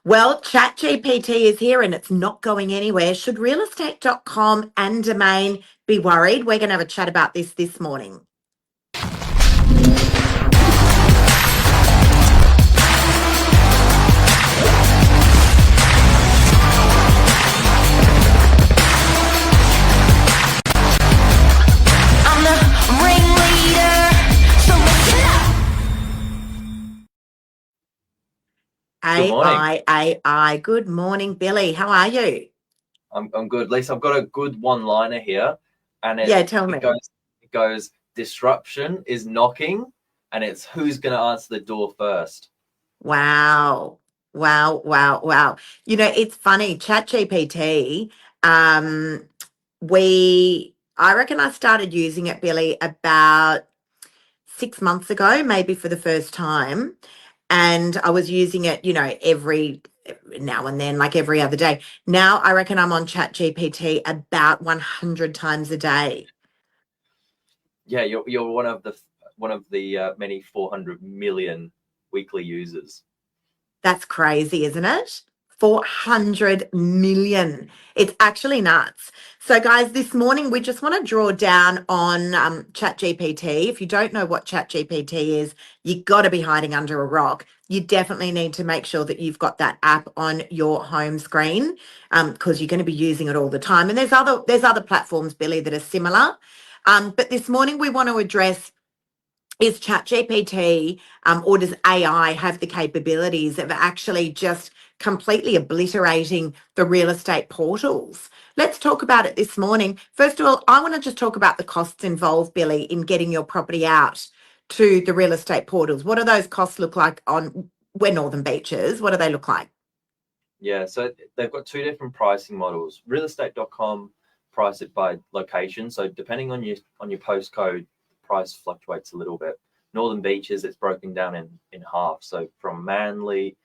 Well, ChatGPT is here and it's not going anywhere. Should realestate.com and Domain be worried? We're going to have a chat about this morning. Good morning. AI. Good morning, Billy. How are you? I'm good. Lisa, I've got a good one-liner here, and Tell me. It goes, disruption is knocking, and it's who's going to answer the door first. Wow. It's funny. ChatGPT, I reckon I started using it, Billy, about 6 months ago, maybe for the first time. And I was using it, every now and then, like every other day. Now I reckon I'm on ChatGPT about 100 times a day. Yeah, you're one of the many 400 million weekly users. That's crazy, isn't it? 400 million. It's actually nuts. So, guys, this morning we just want to draw down on ChatGPT. If you don't know what ChatGPT is, you got to be hiding under a rock. You definitely need to make sure that you've got that app on your home screen because you're going to be using it all the time. And there's other platforms, Billy, that are similar. But this morning we want to address, is ChatGPT or does AI have the capabilities of actually just completely obliterating the real estate portals? Let's talk about it this morning. First of all, I want to just talk about the costs involved, Billy, in getting your property out to the real estate portals. What do those costs look like we're Northern Beaches? What do they look like? Yeah, so they've got two different pricing models. Realestate.com price it by location. So depending on your postcode, price fluctuates a little bit. Northern Beaches, it's broken down in half. So from Manly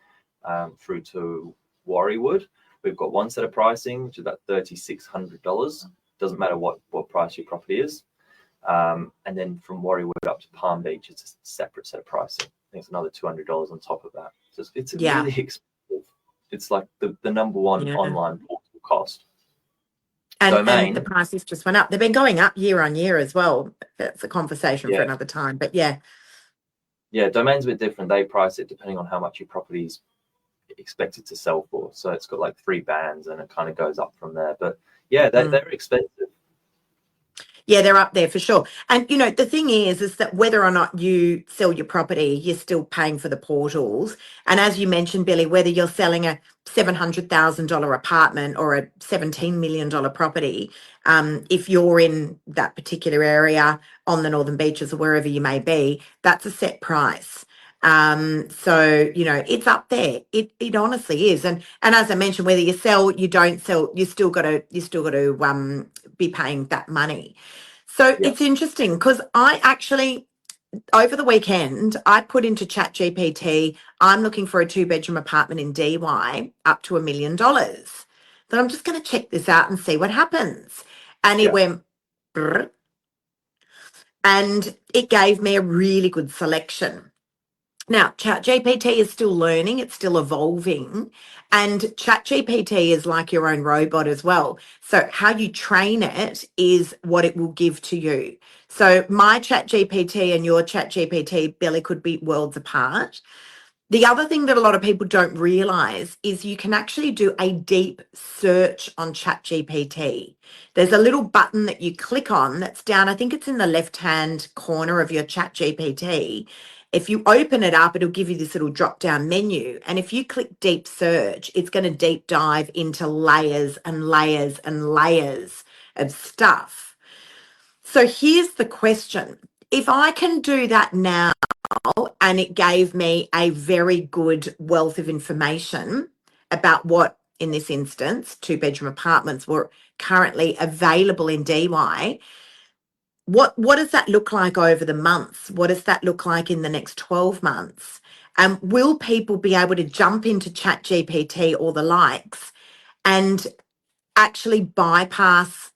through to Warriewood, we've got one set of pricing, which is about $3,600. Doesn't matter what price your property is. And then from Warriewood up to Palm Beach, it's a separate set of pricing. I think it's another $200 on top of that. So it's really expensive. It's like the number one online portal cost. And the prices just went up. They've been going up year on year as well. That's a conversation for another time. But yeah, Domain's a bit different. They price it depending on how much your property's expected to sell for. So it's got like 3 bands and it kind of goes up from there. But they're expensive. Yeah, they're up there for sure. And, the thing is that whether or not you sell your property, you're still paying for the portals. And as you mentioned, Billy, whether you're selling a $700,000 apartment or a $17 million property, if you're in that particular area on the Northern Beaches or wherever you may be, that's a set price. So, it's up there. It honestly is. And as I mentioned, whether you sell, you don't sell, you still got to be paying that money. So it's interesting because I actually, over the weekend, I put into ChatGPT, I'm looking for a 2-bedroom apartment in DY up to $1 million. But I'm just going to check this out and see what happens. And it went, brr, and it gave me a really good selection. Now, ChatGPT is still learning, it's still evolving, and ChatGPT is like your own robot as well. So how you train it is what it will give to you. So my ChatGPT and your ChatGPT, Billy, could be worlds apart. The other thing that a lot of people don't realize is you can actually do a deep search on ChatGPT. There's a little button that you click on that's down, I think it's in the left-hand corner of your ChatGPT. If you open it up, it'll give you this little drop-down menu. And if you click deep search, it's going to deep dive into layers and layers and layers of stuff. So here's the question. If I can do that now, and it gave me a very good wealth of information about what, in this instance, 2-bedroom apartments were currently available in DY. What does that look like over the months? What does that look like in the next 12 months? And will people be able to jump into ChatGPT or the likes and actually bypass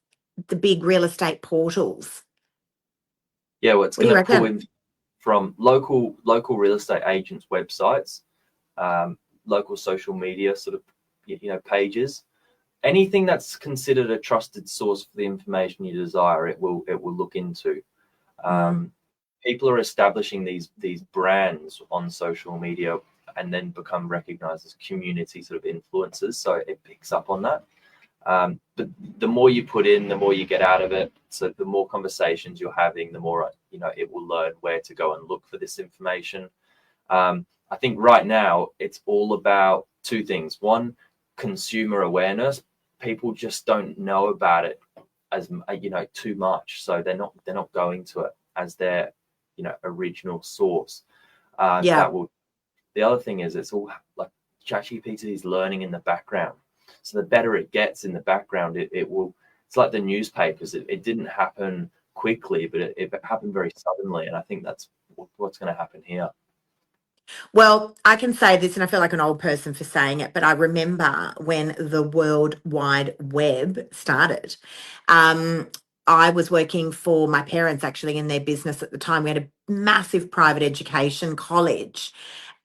the big real estate portals? Yeah, well, it's going to pull in from local real estate agents' websites. local social media sort of pages. Anything that's considered a trusted source for the information you desire, it will look into. People are establishing these brands on social media and then become recognized as community sort of influencers. So it picks up on that. But the more you put in, the more you get out of it. So the more conversations you're having, the more it will learn where to go and look for this information. I think right now it's all about two things. One, consumer awareness. People just don't know about it as too much, so they're not going to it as their original source. The other thing is, it's all like ChatGPT is learning in the background, so the better it gets in the background, it will. It's like the newspapers. It didn't happen quickly, but it happened very suddenly, and I think that's what's going to happen here. Well, I can say this, and I feel like an old person for saying it, but I remember when the World Wide Web started. I was working for my parents actually in their business at the time. We had a massive private education college.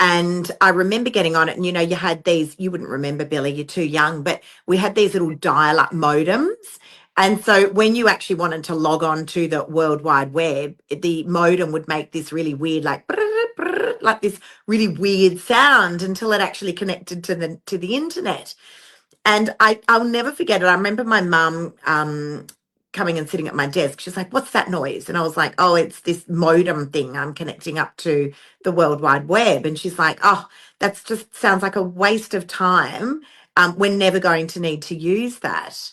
And I remember getting on it, and you had these, you wouldn't remember, Billy, you're too young, but we had these little dial up modems. And so when you actually wanted to log on to the World Wide Web, the modem would make this really weird, like this really weird sound until it actually connected to the internet. And I'll never forget it. I remember my mum coming and sitting at my desk. She's like, "What's that noise?" And I was like, "Oh, it's this modem thing I'm connecting up to the World Wide Web." And she's like, "Oh, that's just sounds like a waste of time. We're never going to need to use that."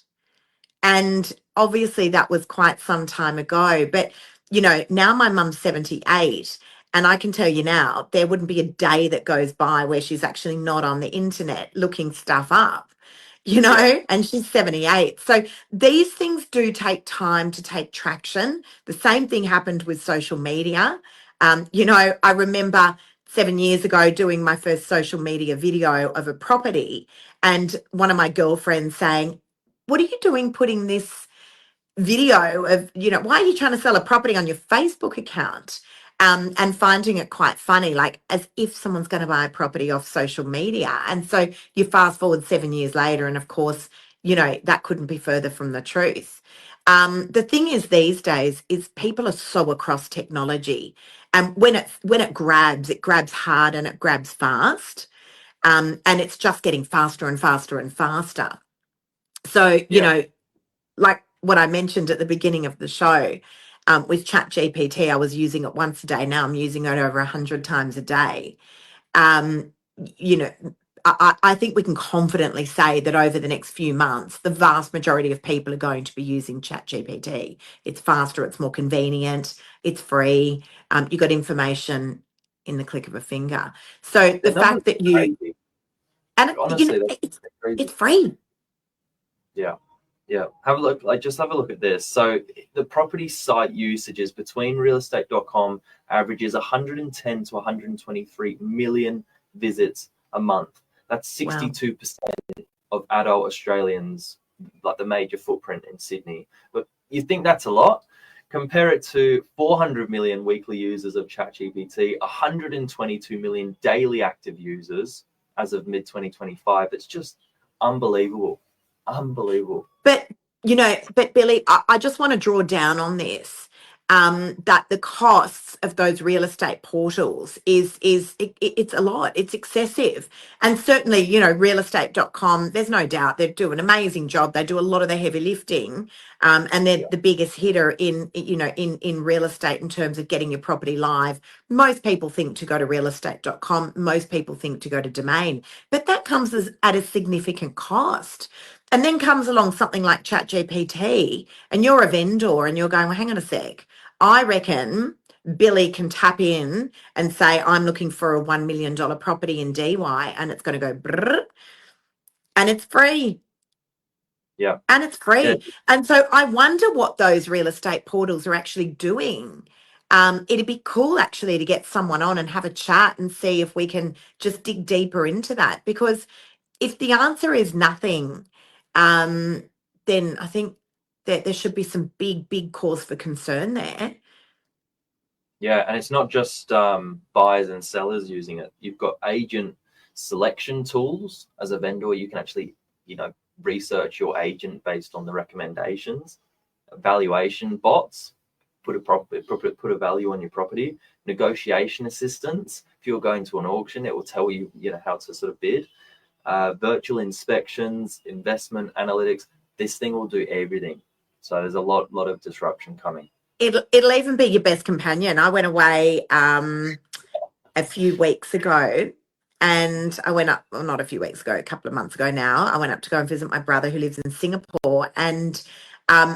And obviously that was quite some time ago. But, now my mum's 78. And I can tell you now, there wouldn't be a day that goes by where she's actually not on the internet looking stuff up, and she's 78. So these things do take time to take traction. The same thing happened with social media. I remember 7 years ago doing my first social media video of a property, and one of my girlfriends saying, "What are you doing putting this video of, why are you trying to sell a property on your Facebook account?" And finding it quite funny, like as if someone's going to buy a property off social media. And so you fast forward 7 years later, and of course, that couldn't be further from the truth. The thing is these days is people are so across technology. And when it grabs hard and it grabs fast. And it's just getting faster and faster and faster. So, like what I mentioned at the beginning of the show, with ChatGPT, I was using it once a day. Now I'm using it over 100 times a day. Um, you know, I think we can confidently say that over the next few months, the vast majority of people are going to be using ChatGPT. It's faster, it's more convenient, it's free. You got information in the click of a finger. So the fact that you, and honestly, it's free. Yeah. Have a look. Just have a look at this. So the property site usages between realestate.com averages 110 to 123 million visits a month. That's 62% of adult Australians, like the major footprint in Sydney. But you think that's a lot? Compare it to 400 million weekly users of ChatGPT, 122 million daily active users as of mid-2025. It's just unbelievable. Unbelievable. But Billy, I just want to draw down on this, that the costs of those real estate portals it's a lot. It's excessive. And certainly, realestate.com, there's no doubt they do an amazing job. They do a lot of the heavy lifting. And they're the biggest hitter in real estate in terms of getting your property live. Most people think to go to realestate.com. Most people think to go to Domain, but that comes at a significant cost. And then comes along something like ChatGPT, and you're a vendor and you're going, well, hang on a sec. I reckon Billy can tap in and say, I'm looking for a $1 million property in DY, and it's going to go brrr, and it's free. Yeah. And it's free. Yeah. And so I wonder what those real estate portals are actually doing. It'd be cool actually to get someone on and have a chat and see if we can just dig deeper into that, because if the answer is nothing, then I think that there should be some big cause for concern there. Yeah, and it's not just buyers and sellers using it. You've got agent selection tools. As a vendor, you can actually, research your agent based on the recommendations. Valuation bots, put a value on your property. Negotiation assistance. If you're going to an auction, it will tell you, how to sort of bid. Virtual inspections, investment analytics. This thing will do everything. So there's a lot of disruption coming. It'll even be your best companion. I went away a few weeks ago, and I went up, well, not a few weeks ago, a couple of months ago now. I went up to go and visit my brother who lives in Singapore, and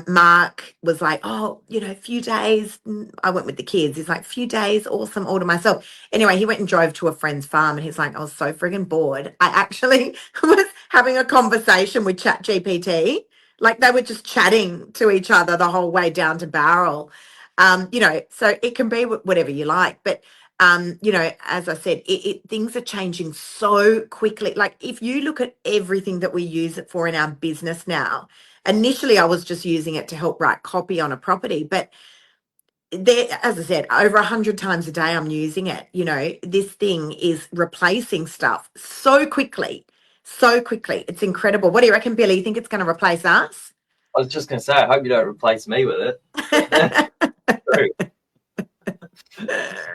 Mark was like, oh, a few days. I went with the kids. He's like, few days, awesome, all to myself. Anyway, he went and drove to a friend's farm, and he's like, I was so friggin' bored. I actually was having a conversation with ChatGPT. Like they were just chatting to each other the whole way down to Barrel. So it can be whatever you like. But, as I said, things are changing so quickly. Like if you look at everything that we use it for in our business now, initially I was just using it to help write copy on a property. But there, as I said, over 100 times a day I'm using it. This thing is replacing stuff so quickly. So quickly. It's incredible. What do you reckon, Billy? You think it's going to replace us? I was just going to say, I hope you don't replace me with it.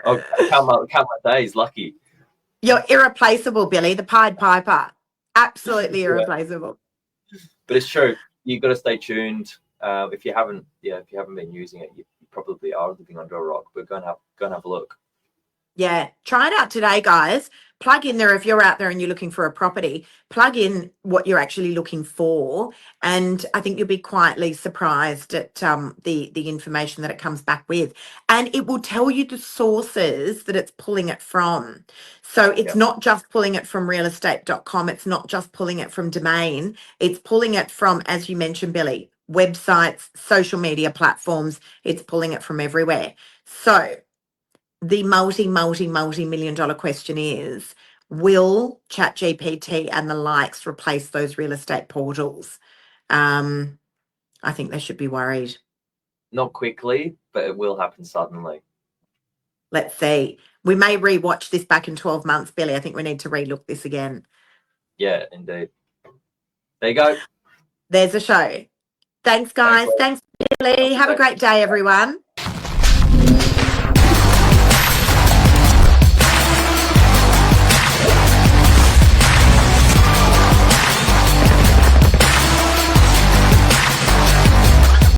I'll count my days lucky. You're irreplaceable, Billy, the Pied Piper. Absolutely irreplaceable. But it's true. You've got to stay tuned. If you haven't been using it, you probably are living under a rock. But go and have a look. Yeah, try it out today, guys. Plug in there if you're out there and you're looking for a property. Plug in what you're actually looking for, and I think you'll be quietly surprised at the information that it comes back with. And it will tell you the sources that it's pulling it from. So it's not just pulling it from realestate.com. It's not just pulling it from Domain. It's pulling it from, as you mentioned, Billy, websites, social media platforms. It's pulling it from everywhere. So the multi-million dollar question is, will ChatGPT and the likes replace those real estate portals? I think they should be worried. Not quickly, but it will happen suddenly. Let's see. We may rewatch this back in 12 months, Billy. I think we need to relook this again. Yeah, indeed. There you go. There's a show. Thanks, guys. Thanks, Billy. Have a great day, everyone.